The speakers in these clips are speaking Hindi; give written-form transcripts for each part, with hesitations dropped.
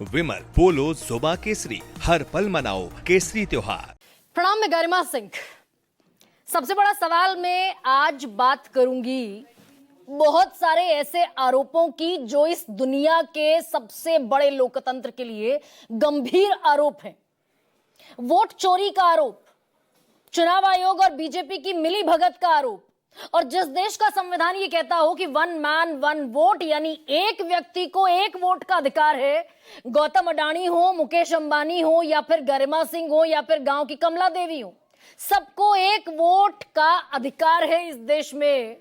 विमल बोलो जुबा केसरी, हर पल मनाओ केसरी त्योहार। प्रणाम, मैं गरिमा सिंह। सबसे बड़ा सवाल मैं आज बात करूंगी बहुत सारे ऐसे आरोपों की जो इस दुनिया के सबसे बड़े लोकतंत्र के लिए गंभीर आरोप हैं। वोट चोरी का आरोप, चुनाव आयोग और बीजेपी की मिली भगत का आरोप, और जिस देश का संविधान ये कहता हो कि वन मैन वन वोट, यानी एक व्यक्ति को एक वोट का अधिकार है। गौतम अडानी हो, मुकेश अंबानी हो, या फिर गरिमा सिंह हो, या फिर गांव की कमला देवी हो, सबको एक वोट का अधिकार है इस देश में।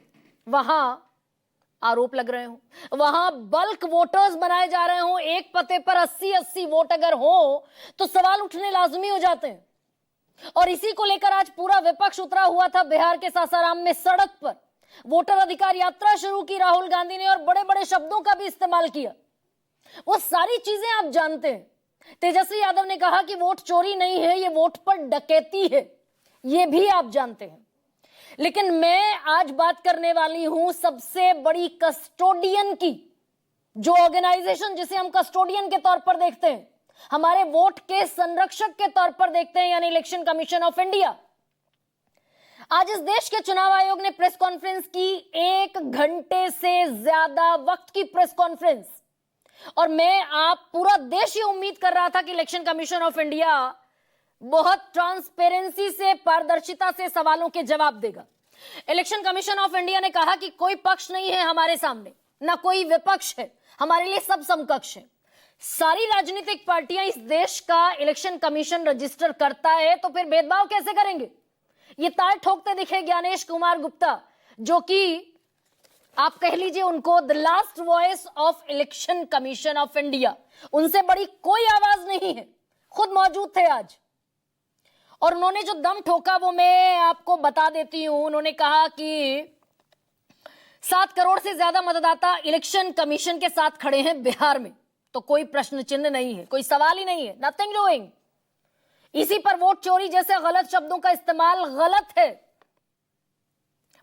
वहां आरोप लग रहे हो, वहां बल्क वोटर्स बनाए जा रहे हो, एक पते पर 80-80 वोट अगर हो तो सवाल उठने लाजमी हो जाते हैं। और इसी को लेकर आज पूरा विपक्ष उतरा हुआ था बिहार के सासाराम में सड़क पर। वोटर अधिकार यात्रा शुरू की राहुल गांधी ने और बड़े बड़े शब्दों का भी इस्तेमाल किया। वो सारी चीजें आप जानते हैं। तेजस्वी यादव ने कहा कि वोट चोरी नहीं है, ये वोट पर डकैती है, ये भी आप जानते हैं। लेकिन मैं आज बात करने वाली हूं सबसे बड़ी कस्टोडियन की, जो ऑर्गेनाइजेशन जिसे हम कस्टोडियन के तौर पर देखते हैं, हमारे वोट के संरक्षक के तौर पर देखते हैं, यानी इलेक्शन कमीशन ऑफ इंडिया। आज इस देश के चुनाव आयोग ने प्रेस कॉन्फ्रेंस की, 1 घंटे से ज्यादा वक्त की प्रेस कॉन्फ्रेंस। और मैं आप पूरा देश ये उम्मीद कर रहा था कि इलेक्शन कमीशन ऑफ इंडिया बहुत ट्रांसपेरेंसी से, पारदर्शिता से सवालों के जवाब देगा। इलेक्शन कमीशन ऑफ इंडिया ने कहा कि कोई पक्ष नहीं है हमारे सामने, ना कोई विपक्ष है, हमारे लिए सब समकक्ष है। सारी राजनीतिक पार्टियां इस देश का इलेक्शन कमीशन रजिस्टर करता है, तो फिर भेदभाव कैसे करेंगे? ये ताल ठोकते दिखे ज्ञानेश कुमार गुप्ता, जो कि आप कह लीजिए उनको the last voice of election commission of India. उनसे बड़ी कोई आवाज नहीं है, खुद मौजूद थे आज। और उन्होंने जो दम ठोका वो मैं आपको बता देती हूं। उन्होंने कहा कि 7 करोड़ से ज्यादा मतदाता इलेक्शन कमीशन के साथ खड़े हैं बिहार में, तो कोई प्रश्न चिन्ह नहीं है, कोई सवाल ही नहीं है, नथिंग डूइंग। इसी पर वोट चोरी जैसे गलत शब्दों का इस्तेमाल गलत है।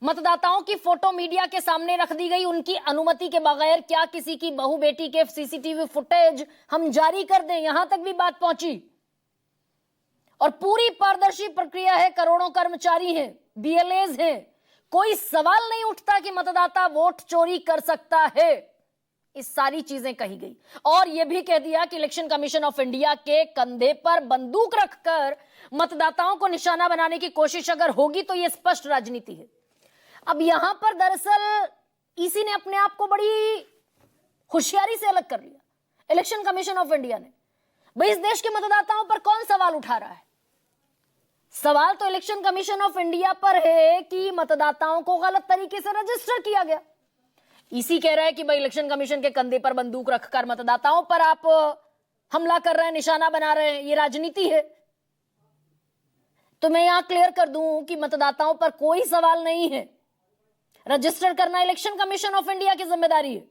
मतदाताओं की फोटो मीडिया के सामने रख दी गई उनकी अनुमति के बगैर। क्या किसी की बहू बेटी के सीसीटीवी फुटेज हम जारी कर दें, यहां तक भी बात पहुंची। और पूरी पारदर्शी प्रक्रिया है, करोड़ों कर्मचारी हैं, बीएलएज हैं, कोई सवाल नहीं उठता कि मतदाता वोट चोरी कर सकता है। इस सारी चीजें कही गई और यह भी कह दिया कि इलेक्शन कमीशन ऑफ इंडिया के कंधे पर बंदूक रखकर मतदाताओं को निशाना बनाने की कोशिश अगर होगी तो यह स्पष्ट राजनीति है। अब यहां पर दरअसल ईसी ने अपने आप को बड़ी होशियारी से अलग कर लिया। इलेक्शन कमीशन ऑफ इंडिया ने, भाई इस देश के मतदाताओं पर कौन सवाल उठा रहा है? सवाल तो इलेक्शन कमीशन ऑफ इंडिया पर है कि मतदाताओं को गलत तरीके से रजिस्टर किया गया। ईसी कह रहा है कि भाई इलेक्शन कमीशन के कंधे पर बंदूक रखकर मतदाताओं पर आप हमला कर रहे हैं, निशाना बना रहे हैं, ये राजनीति है। तो मैं यहां क्लियर कर दूं कि मतदाताओं पर कोई सवाल नहीं है, रजिस्टर करना इलेक्शन कमीशन ऑफ इंडिया की जिम्मेदारी है।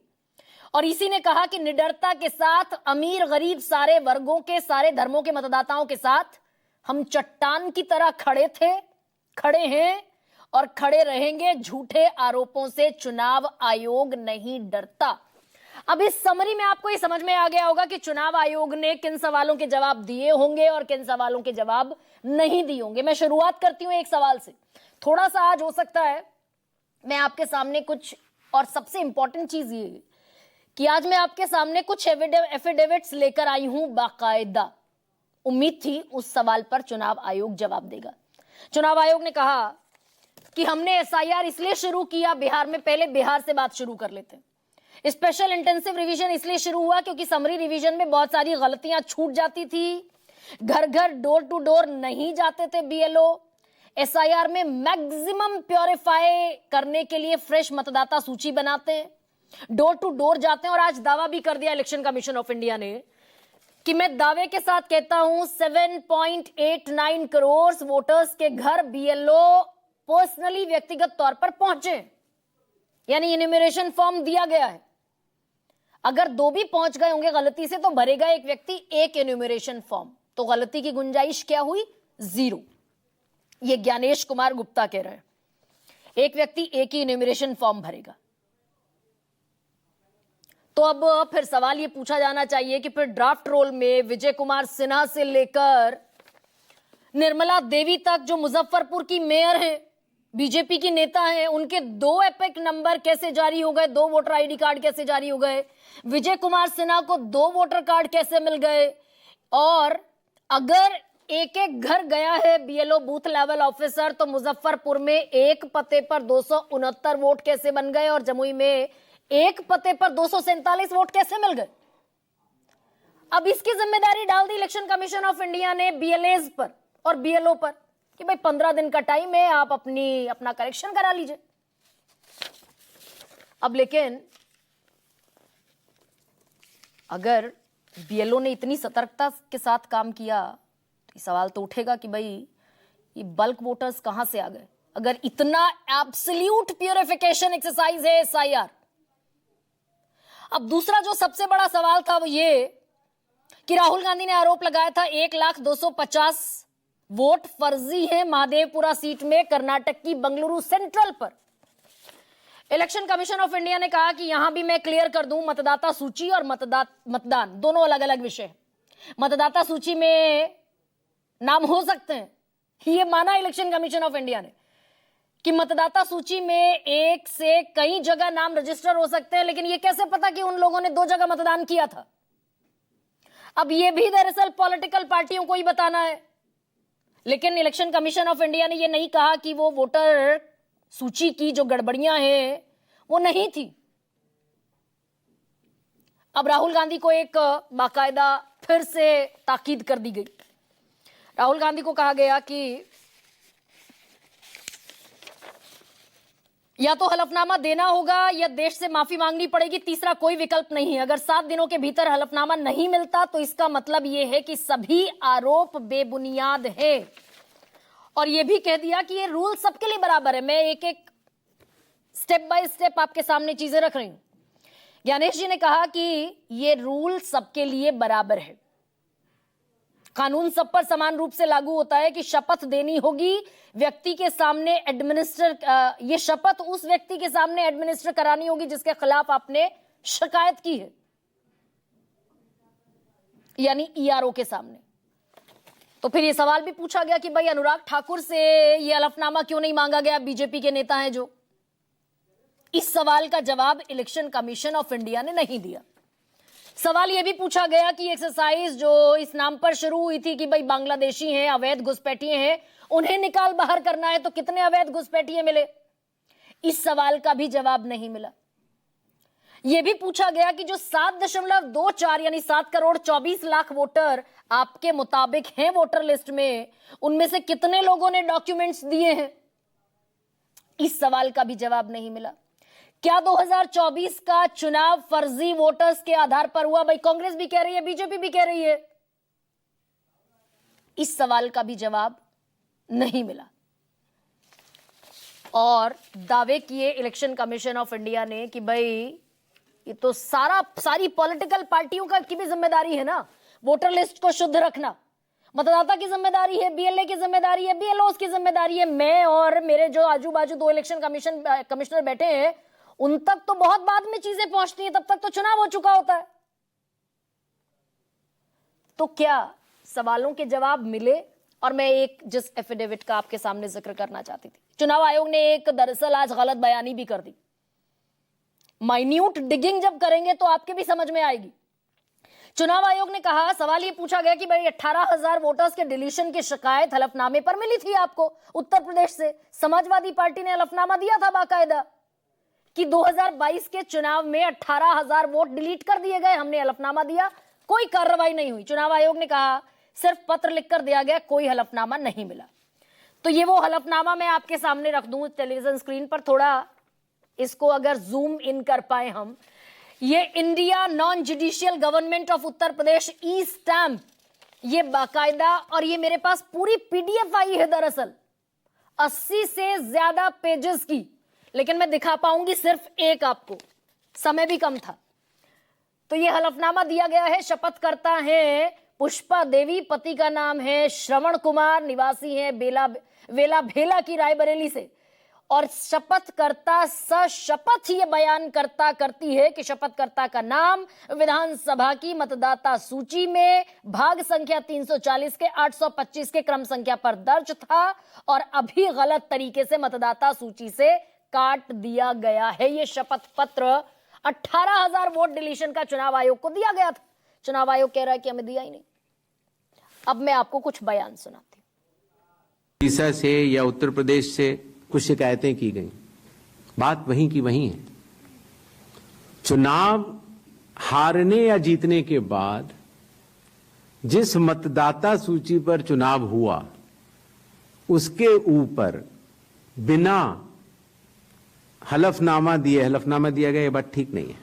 और इसी ने कहा कि निडरता के साथ अमीर गरीब सारे वर्गों के, सारे धर्मों के मतदाताओं के साथ हम चट्टान की तरह खड़े थे, खड़े हैं और खड़े रहेंगे। झूठे आरोपों से चुनाव आयोग नहीं डरता। अब इस समरी में आपको ये समझ में आ गया होगा कि चुनाव आयोग ने किन सवालों के जवाब दिए होंगे और किन सवालों के जवाब नहीं दिए होंगे। मैं शुरुआत करती हूं एक सवाल से। थोड़ा सा आज हो सकता है मैं आपके सामने कुछ, और सबसे इंपॉर्टेंट चीज ये है कि आज मैं आपके सामने कुछ एफिडेविट्स लेकर आई हूं बाकायदा। उम्मीद थी उस सवाल पर चुनाव आयोग जवाब देगा। चुनाव आयोग ने कहा कि हमने एसआईआर इसलिए शुरू किया बिहार में, पहले बिहार से बात शुरू कर लेते हैं। स्पेशल इंटेंसिव रिवीजन इसलिए शुरू हुआ क्योंकि समरी रिवीजन में बहुत सारी गलतियां छूट जाती थी। घर घर डोर टू डोर नहीं जाते थे बीएलओ। एसआईआर में मैक्सिमम प्योरीफाई करने के लिए फ्रेश मतदाता सूची बनाते हैं, डोर टू डोर जाते हैं। और आज दावा भी कर दिया इलेक्शन कमीशन ऑफ इंडिया ने कि मैं दावे के साथ कहता हूं 7.89 करोड़ वोटर्स के घर बीएलओ पर्सनली, व्यक्तिगत तौर पर पहुंचे, यानी इन्यूमरेशन फॉर्म दिया गया है। अगर 2 भी पहुंच गए होंगे गलती से तो भरेगा एक व्यक्ति एक इन्यूमरेशन फॉर्म, तो गलती की गुंजाइश क्या हुई? 0। ये ज्ञानेश कुमार गुप्ता कह रहे हैं। एक व्यक्ति एक ही इन्यूमरेशन फॉर्म भरेगा। तो अब फिर सवाल ये पूछा जाना चाहिए कि फिर ड्राफ्ट रोल में विजय कुमार सिन्हा से लेकर निर्मला देवी तक, जो मुजफ्फरपुर की मेयर हैं, बीजेपी की नेता हैं, उनके 2 एपिक नंबर कैसे जारी हो गए, 2 वोटर आईडी कार्ड कैसे जारी हो गए, विजय कुमार सिन्हा को 2 वोटर कार्ड कैसे मिल गए, और अगर एक एक घर गया है बीएलओ बूथ लेवल ऑफिसर, तो मुजफ्फरपुर में एक पते पर 269 वोट कैसे बन गए और जमुई में एक पते पर 247 वोट कैसे मिल गए। अब इसकी जिम्मेदारी डाल दी इलेक्शन कमीशन ऑफ इंडिया ने बीएलएज पर और बीएलओ पर कि भाई 15 दिन का टाइम है, आप अपना करेक्शन करा लीजिए। अब लेकिन अगर बीएलओ ने इतनी सतर्कता के साथ काम किया तो सवाल तो उठेगा कि भाई ये बल्क वोटर्स कहां से आ गए, अगर इतना एब्सोल्यूट प्यूरिफिकेशन एक्सरसाइज है एसआईआर। अब दूसरा जो सबसे बड़ा सवाल था वो ये कि राहुल गांधी ने आरोप लगाया था 1,250,000 वोट फर्जी हैं महादेवपुरा सीट में कर्नाटक की बंगलुरु सेंट्रल पर। इलेक्शन कमीशन ऑफ इंडिया ने कहा कि यहां भी मैं क्लियर कर दूं, मतदाता सूची और मतदान दोनों अलग अलग विषय हैं। मतदाता सूची में नाम हो सकते हैं, ये माना इलेक्शन कमीशन ऑफ इंडिया ने कि मतदाता सूची में एक से कई जगह नाम रजिस्टर हो सकते हैं, लेकिन ये कैसे पता कि उन लोगों ने 2 जगह मतदान किया था। अब ये भी दरअसल पॉलिटिकल पार्टियों को ही बताना है, लेकिन इलेक्शन कमीशन ऑफ इंडिया ने ये नहीं कहा कि वो वोटर सूची की जो गड़बड़ियां हैं वो नहीं थी। अब राहुल गांधी को एक बाकायदा फिर से ताकीद कर दी गई। राहुल गांधी को कहा गया कि या तो हलफनामा देना होगा या देश से माफी मांगनी पड़ेगी, तीसरा कोई विकल्प नहीं है। अगर 7 दिनों के भीतर हलफनामा नहीं मिलता तो इसका मतलब यह है कि सभी आरोप बेबुनियाद हैं। और यह भी कह दिया कि ये रूल सबके लिए बराबर है। मैं एक एक स्टेप बाय स्टेप आपके सामने चीजें रख रही हूं। ज्ञानेश जी ने कहा कि ये रूल सबके लिए बराबर है, कानून सब पर समान रूप से लागू होता है कि शपथ देनी होगी व्यक्ति के सामने ये शपथ उस व्यक्ति के सामने एडमिनिस्टर करानी होगी जिसके खिलाफ आपने शिकायत की है, यानी ईआरओ के सामने। तो फिर ये सवाल भी पूछा गया कि भाई अनुराग ठाकुर से ये हलफनामा क्यों नहीं मांगा गया, बीजेपी के नेता हैं जो। इस सवाल का जवाब इलेक्शन कमीशन ऑफ इंडिया ने नहीं दिया। सवाल यह भी पूछा गया कि एक्सरसाइज जो इस नाम पर शुरू हुई थी कि भाई बांग्लादेशी हैं, अवैध घुसपैठिए हैं, उन्हें निकाल बाहर करना है, तो कितने अवैध घुसपैठिए मिले, इस सवाल का भी जवाब नहीं मिला। यह भी पूछा गया कि जो 7.24 यानी 7,24,00,000 वोटर आपके मुताबिक हैं वोटर लिस्ट में, उनमें से कितने लोगों ने डॉक्यूमेंट्स दिए हैं, इस सवाल का भी जवाब नहीं मिला। क्या 2024 का चुनाव फर्जी वोटर्स के आधार पर हुआ? भाई कांग्रेस भी कह रही है, बीजेपी भी कह रही है, इस सवाल का भी जवाब नहीं मिला। और दावे किए इलेक्शन कमीशन ऑफ इंडिया ने कि भाई ये तो सारी पॉलिटिकल पार्टियों की भी जिम्मेदारी है ना, वोटर लिस्ट को शुद्ध रखना। मतदाता की जिम्मेदारी है, बीएलए की जिम्मेदारी है, बीएलओ की जिम्मेदारी है। मैं और मेरे जो आजू बाजू 2 इलेक्शन कमिश्नर बैठे हैं, उन तक तो बहुत बाद में चीजें पहुंचती हैं, तब तक तो चुनाव हो चुका होता है। तो क्या सवालों के जवाब मिले? और मैं एक जिस एफिडेविट का आपके सामने जिक्र करना चाहती थी, चुनाव आयोग ने एक दरअसल आज गलत बयानी भी कर दी। माइन्यूट डिगिंग जब करेंगे तो आपके भी समझ में आएगी। चुनाव आयोग ने कहा, सवाल ये पूछा गया कि भाई 18,000 वोटर्स के डिलीशन की शिकायत हलफनामे पर मिली थी आपको उत्तर प्रदेश से। समाजवादी पार्टी ने हलफनामा दिया था बाकायदा कि 2022 के चुनाव में 18,000 वोट डिलीट कर दिए गए, हमने हलफनामा दिया, कोई कार्रवाई नहीं हुई। चुनाव आयोग ने कहा सिर्फ पत्र लिखकर दिया गया, कोई हलफनामा नहीं मिला। तो ये वो हलफनामा मैं आपके सामने रख दूं टेलीविजन स्क्रीन पर, थोड़ा इसको अगर जूम इन कर पाए हम। ये India non judicial government of Uttar Pradesh E stamp, ये बाकायदा, और ये मेरे पास पूरी पीडीएफ आई है दरअसल 80 से ज्यादा पेजेस की, लेकिन मैं दिखा पाऊंगी सिर्फ एक आपको, समय भी कम था। तो ये हलफनामा दिया गया है, शपथ करता है पुष्पा देवी, पति का नाम है श्रवण कुमार, निवासी है वेला भेला की रायबरेली से, और शपथकर्ता सशपथ ये बयान करती है कि शपथकर्ता का नाम विधानसभा की मतदाता सूची में भाग संख्या 340 के 825 के क्रम संख्या पर दर्ज था और अभी गलत तरीके से मतदाता सूची से काट दिया गया है। ये शपथ पत्र 18,000 वोट डिलीशन का चुनाव आयोग को दिया गया था। चुनाव आयोग कह रहा है कि हमें दिया ही नहीं। अब मैं आपको कुछ बयान सुनाती हूं। उड़ीसा से या उत्तर प्रदेश से कुछ शिकायतें की गई, बात वहीं की वहीं है। चुनाव हारने या जीतने के बाद जिस मतदाता सूची पर चुनाव हुआ उसके ऊपर बिना हलफनामा दिया गया, ये बात ठीक नहीं है।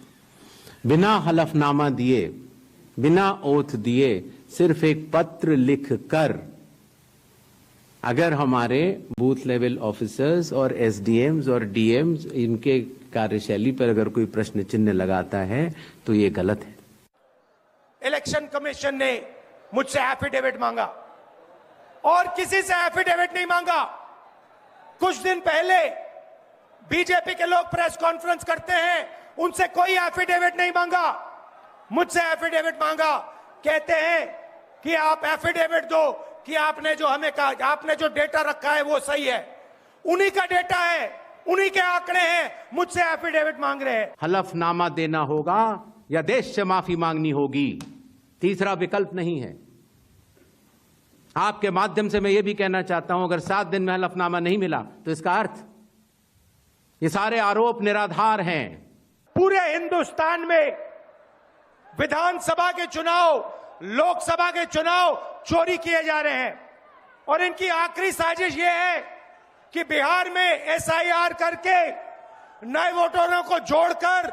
बिना हलफनामा दिए, बिना ओथ दिए, सिर्फ एक पत्र लिखकर अगर हमारे बूथ लेवल ऑफिसर्स और एसडीएम्स और डीएम्स इनके कार्यशैली पर अगर कोई प्रश्न चिन्ह लगाता है तो ये गलत है। इलेक्शन कमीशन ने मुझसे एफिडेविट मांगा और किसी से एफिडेविट नहीं मांगा। कुछ दिन पहले बीजेपी के लोग प्रेस कॉन्फ्रेंस करते हैं, उनसे कोई एफिडेविट नहीं मांगा, मुझसे एफिडेविट मांगा। कहते हैं कि आप एफिडेविट दो कि आपने जो हमें कहा, आपने जो डेटा रखा है वो सही है। उन्हीं का डेटा है, उन्हीं के आंकड़े हैं, मुझसे एफिडेविट मांग रहे हैं। हलफनामा देना होगा या देश से माफी मांगनी होगी, तीसरा विकल्प नहीं है। आपके माध्यम से मैं ये भी कहना चाहता हूं, अगर 7 दिन में हलफनामा नहीं मिला तो इसका अर्थ ये सारे आरोप निराधार हैं। पूरे हिंदुस्तान में विधानसभा के चुनाव, लोकसभा के चुनाव चोरी किए जा रहे हैं और इनकी आखिरी साजिश यह है कि बिहार में एसआईआर करके नए वोटरों को जोड़कर,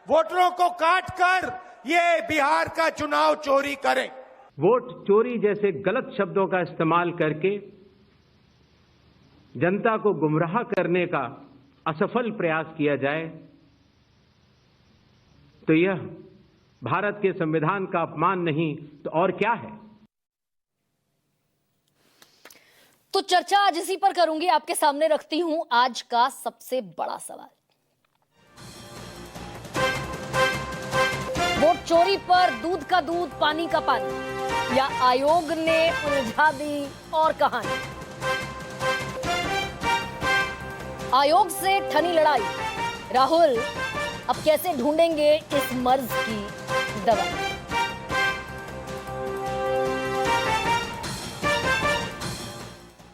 वोटरों को काटकर ये बिहार का चुनाव चोरी करें। वोट चोरी जैसे गलत शब्दों का इस्तेमाल करके जनता को गुमराह करने का असफल प्रयास किया जाए तो यह भारत के संविधान का अपमान नहीं तो और क्या है। तो चर्चा आज इसी पर करूंगी। आपके सामने रखती हूं आज का सबसे बड़ा सवाल। वोट चोरी पर दूध का दूध पानी का पानी, या आयोग ने उलझा दी और कहानी। आयोग से ठनी लड़ाई, राहुल अब कैसे ढूंढेंगे इस मर्ज की दवा।